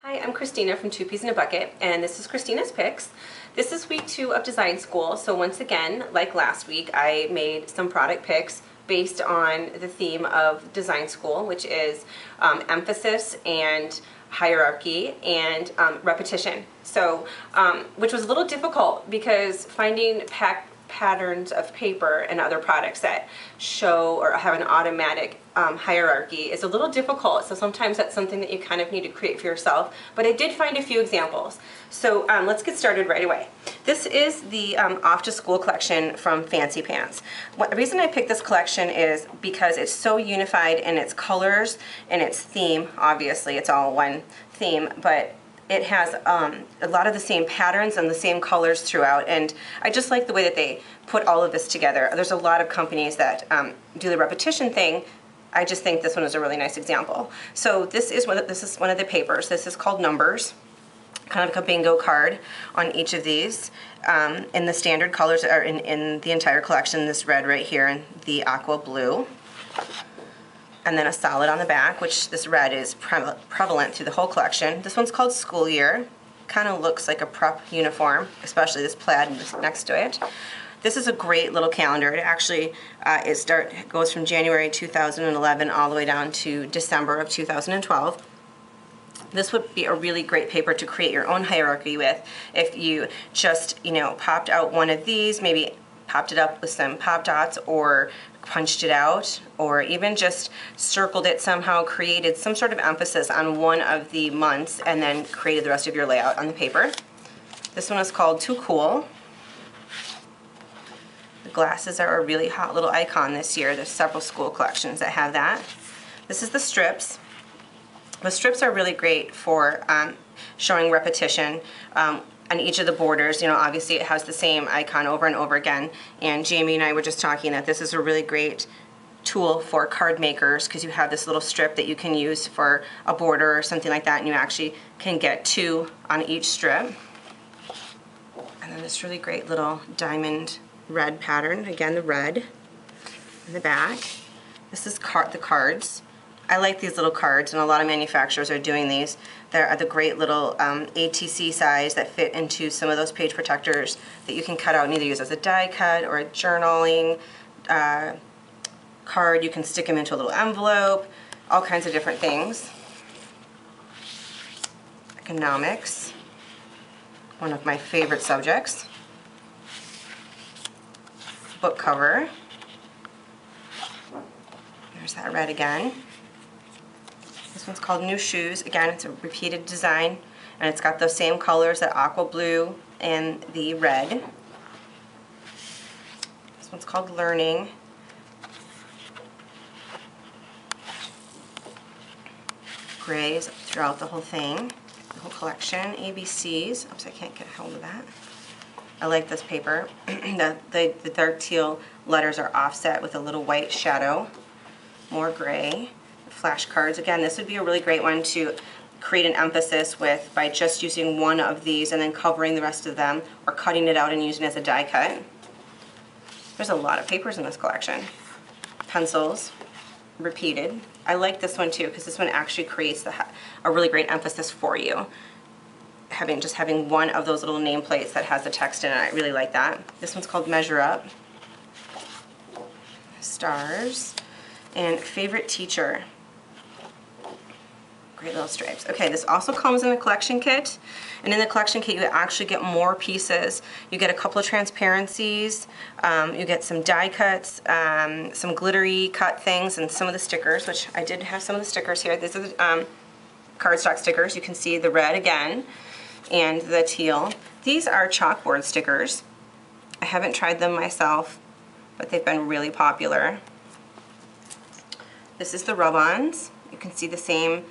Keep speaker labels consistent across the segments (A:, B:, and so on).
A: Hi, I'm Kristina from Two Peas in a Bucket, and this is Kristina's Picks. This is week 2 of design school, so once again, like last week, I made some product picks based on the theme of design school, which is emphasis and hierarchy and repetition. So, which was a little difficult because finding patterns of paper and other products that show or have an automatic hierarchy is a little difficult, so sometimes that's something that you kind of need to create for yourself, but I did find a few examples. So let's get started right away. This is the Off to School collection from Fancy Pants. The reason I picked this collection is because it's so unified in its colors and its theme. Obviously it's all one theme, but it has a lot of the same patterns and the same colors throughout, and I just like the way that they put all of this together. There's a lot of companies that do the repetition thing. I just think this one is a really nice example. So this is one of the papers. This is called Numbers, kind of like a bingo card on each of these. And the standard colors are in the entire collection, this red right here and the aqua blue. And then a solid on the back, which this red is prevalent through the whole collection. This one's called School Year. Kind of looks like a prep uniform, especially this plaid next to it. This is a great little calendar. It actually goes from January 2011 all the way down to December of 2012. This would be a really great paper to create your own hierarchy with. If you just, popped out one of these, maybe popped it up with some pop dots or punched it out, or even just circled it somehow, created some sort of emphasis on one of the months, and then created the rest of your layout on the paper. This one is called Too Cool. The glasses are a really hot little icon this year. There's several school collections that have that. This is the strips. The strips are really great for showing repetition. On each of the borders, obviously it has the same icon over and over again, and Jamie and I were just talking that this is a really great tool for card makers because you have this little strip that you can use for a border or something like that, and you actually can get 2 on each strip. And then this really great little diamond red pattern, again the red in the back. This is the cards. I like these little cards, and a lot of manufacturers are doing these. They're the great little ATC size that fit into some of those page protectors that you can cut out and either use as a die cut or a journaling card. You can stick them into a little envelope, all kinds of different things. Economics, one of my favorite subjects. Book cover. There's that red again. This one's called New Shoes. Again, it's a repeated design, and it's got those same colors, that aqua blue and the red. This one's called Learning. Grays throughout the whole thing, the whole collection. ABCs. Oops, I can't get a hold of that. I like this paper. the dark teal letters are offset with a little white shadow. More gray. Flashcards. Again, this would be a really great one to create an emphasis with by just using one of these and then covering the rest of them, or cutting it out and using it as a die cut. There's a lot of papers in this collection. Pencils, repeated. I like this one too because this one actually creates a really great emphasis for you. Just having one of those little nameplates that has the text in it, I really like that. This one's called Measure Up. Stars. And Favorite Teacher. Great little stripes. Okay, this also comes in the collection kit, and in the collection kit you actually get more pieces. You get a couple of transparencies, you get some die cuts, some glittery cut things, and some of the stickers, which I did have some of the stickers here. These are the cardstock stickers. You can see the red again, and the teal. These are chalkboard stickers. I haven't tried them myself, but they've been really popular. This is the rub-ons. You can see the same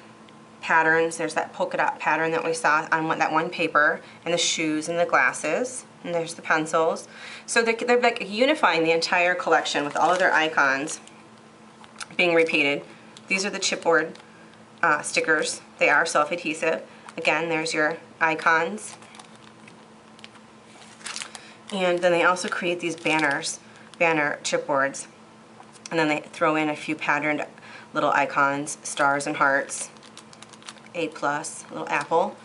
A: patterns. There's that polka dot pattern that we saw on that one paper, and the shoes and the glasses, and there's the pencils. So they're like unifying the entire collection with all of their icons being repeated. These are the chipboard stickers. They are self-adhesive. Again, there's your icons. And then they also create these banner chipboards. And then they throw in a few patterned little icons, stars and hearts. A+, little apple.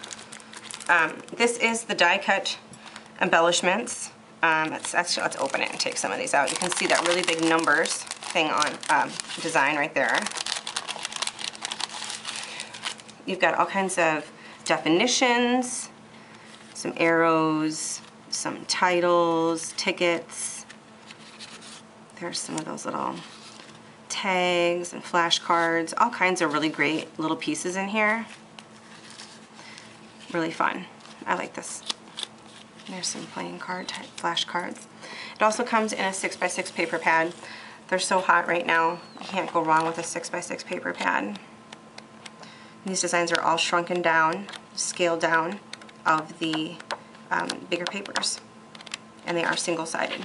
A: This is the die cut embellishments. Let's open it and take some of these out. You can see that really big numbers thing on design right there. You've got all kinds of definitions, some arrows, some titles, tickets. There's some of those little tags and flashcards, all kinds of really great little pieces in here. Really fun. I like this. There's some playing card type flashcards. It also comes in a 6x6 paper pad. They're so hot right now. You can't go wrong with a 6x6 paper pad. These designs are all shrunken down, scaled down of the bigger papers, and they are single-sided.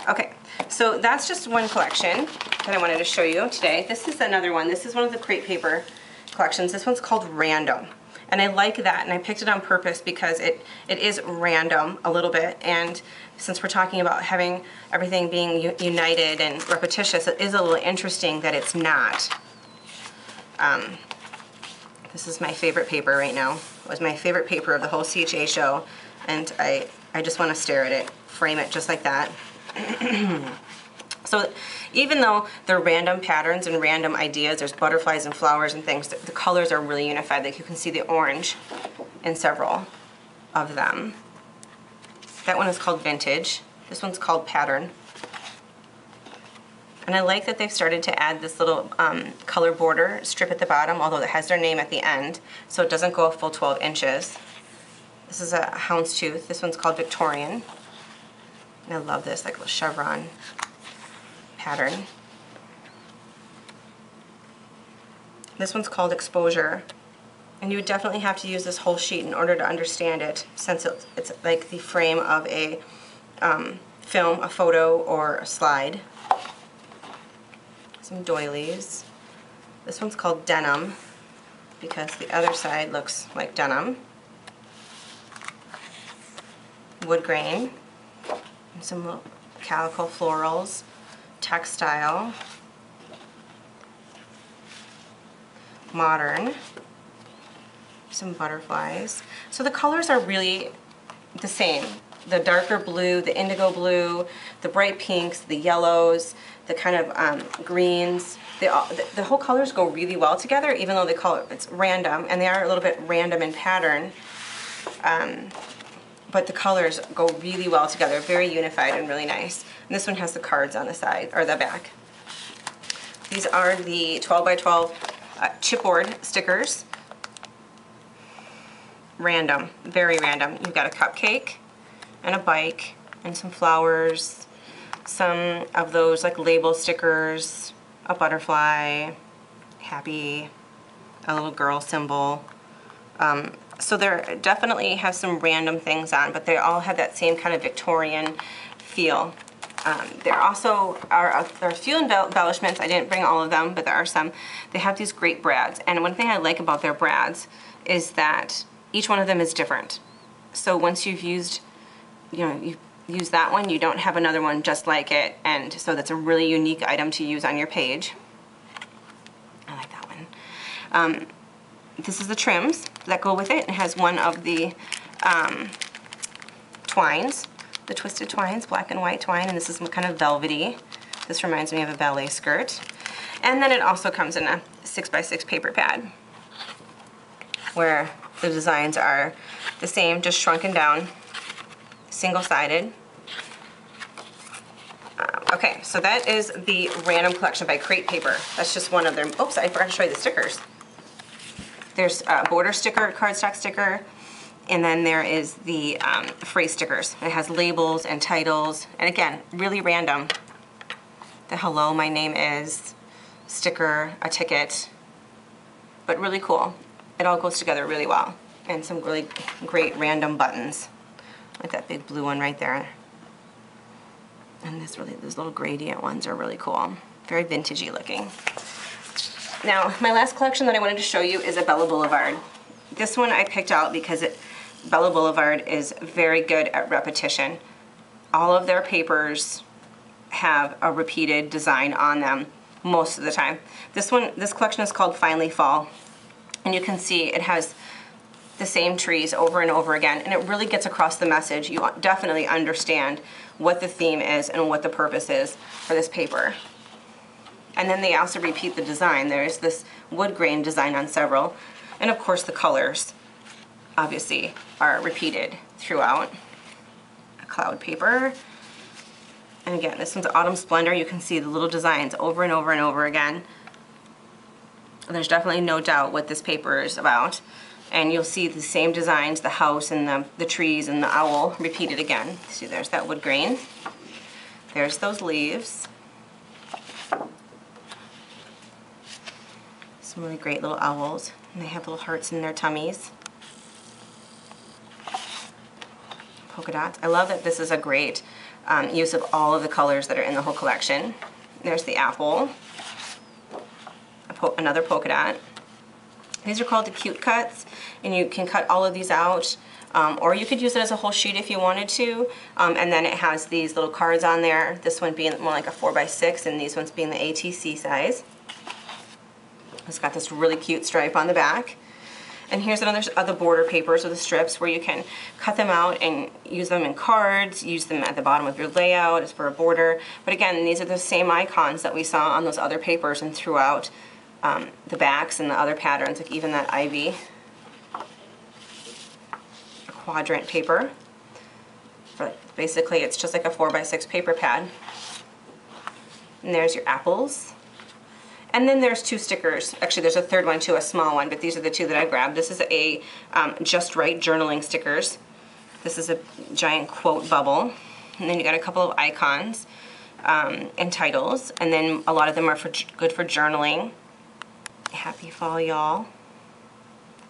A: Okay, so that's just one collection that I wanted to show you today. This is another one. This is one of the crepe paper collections. This one's called Random, and I like that, and I picked it on purpose because it is random a little bit, and since we're talking about having everything being united and repetitious, it is a little interesting that it's not. This is my favorite paper right now. It was my favorite paper of the whole CHA show, and I just want to stare at it, frame it just like that. So even though they're random patterns and random ideas, there's butterflies and flowers and things, the colors are really unified. Like you can see the orange in several of them. That one is called Vintage. This one's called Pattern. And I like that they've started to add this little color border strip at the bottom, although it has their name at the end, so it doesn't go a full 12 inches. This is a houndstooth. This one's called Victorian. And I love this, like a little chevron pattern. This one's called Exposure. And you would definitely have to use this whole sheet in order to understand it, since it's like the frame of a film, a photo, or a slide. Some doilies. This one's called Denim because the other side looks like denim. Wood grain. And some little calico florals. Textile. Modern. Some butterflies. So the colors are really the same. The darker blue, the indigo blue, the bright pinks, the yellows, the kind of greens. The whole colors go really well together, even though it's random, and they are a little bit random in pattern. But the colors go really well together, very unified and really nice. And this one has the cards on the side, or the back. These are the 12 by 12 chipboard stickers. Random, very random. You've got a cupcake and a bike and some flowers, some of those like label stickers, a butterfly, happy, a little girl symbol. So there definitely has some random things on, but they all have that same kind of Victorian feel. There also are a few embellishments. I didn't bring all of them, but there are some. They have these great brads, and one thing I like about their brads is that each one of them is different. So once you've used, you use that one, you don't have another one just like it, and so that's a really unique item to use on your page. I like that one. This is the trims that go with it. It has one of the twines, the twisted twines, black and white twine, and this is kind of velvety. This reminds me of a ballet skirt. And then it also comes in a 6x6 paper pad where the designs are the same, just shrunken down, single-sided. Okay, so that is the Random collection by Crate Paper. That's just one of their, oops, I forgot to show you the stickers. There's a border sticker, cardstock sticker, and then there is the phrase stickers. It has labels and titles, and again, really random. The hello, my name is, sticker, a ticket, but really cool. It all goes together really well. And some really great random buttons, like that big blue one right there. And those little gradient ones are really cool. Very vintagey looking. Now, my last collection that I wanted to show you is a Bella Boulevard. This one I picked out because Bella Boulevard is very good at repetition. All of their papers have a repeated design on them most of the time. This collection is called Finally Fall. And you can see it has the same trees over and over again, and it really gets across the message. You definitely understand what the theme is and what the purpose is for this paper. And then they also repeat the design. There's this wood grain design on several, and of course the colors obviously are repeated throughout. A cloud paper. And again, this one's Autumn Splendor. You can see the little designs over and over and over again. There's definitely no doubt what this paper is about. And you'll see the same designs, the house and the trees and the owl repeated again. See, there's that wood grain. There's those leaves. Some really great little owls. And they have little hearts in their tummies. Polka dots. I love that this is a great use of all of the colors that are in the whole collection. There's the apple, another polka dot. These are called the cute cuts, and you can cut all of these out, or you could use it as a whole sheet if you wanted to, and then it has these little cards on there, this one being more like a 4x6 and these ones being the ATC size. It's got this really cute stripe on the back. And here's another other border papers with the strips where you can cut them out and use them in cards, use them at the bottom of your layout as for a border. But again, these are the same icons that we saw on those other papers and throughout the backs and the other patterns, like even that ivy. A quadrant paper. Basically, it's just like a 4x6 paper pad. And there's your apples. And then there's two stickers. Actually, there's a third one too, a small one, but these are the two that I grabbed. This is a Just Right journaling stickers. This is a giant quote bubble. And then you got a couple of icons and titles. And then a lot of them are good for journaling. Happy fall, y'all.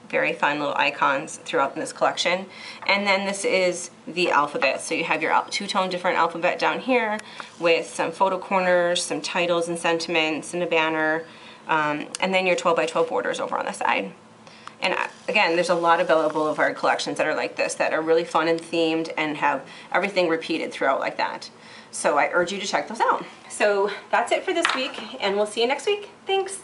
A: Very fun little icons throughout this collection. And then this is the alphabet. So you have your two-tone different alphabet down here with some photo corners, some titles and sentiments, and a banner, and then your 12x12 borders over on the side. And again, there's a lot of Bella Boulevard collections that are like this, that are really fun and themed and have everything repeated throughout like that. So I urge you to check those out. So that's it for this week, and we'll see you next week. Thanks.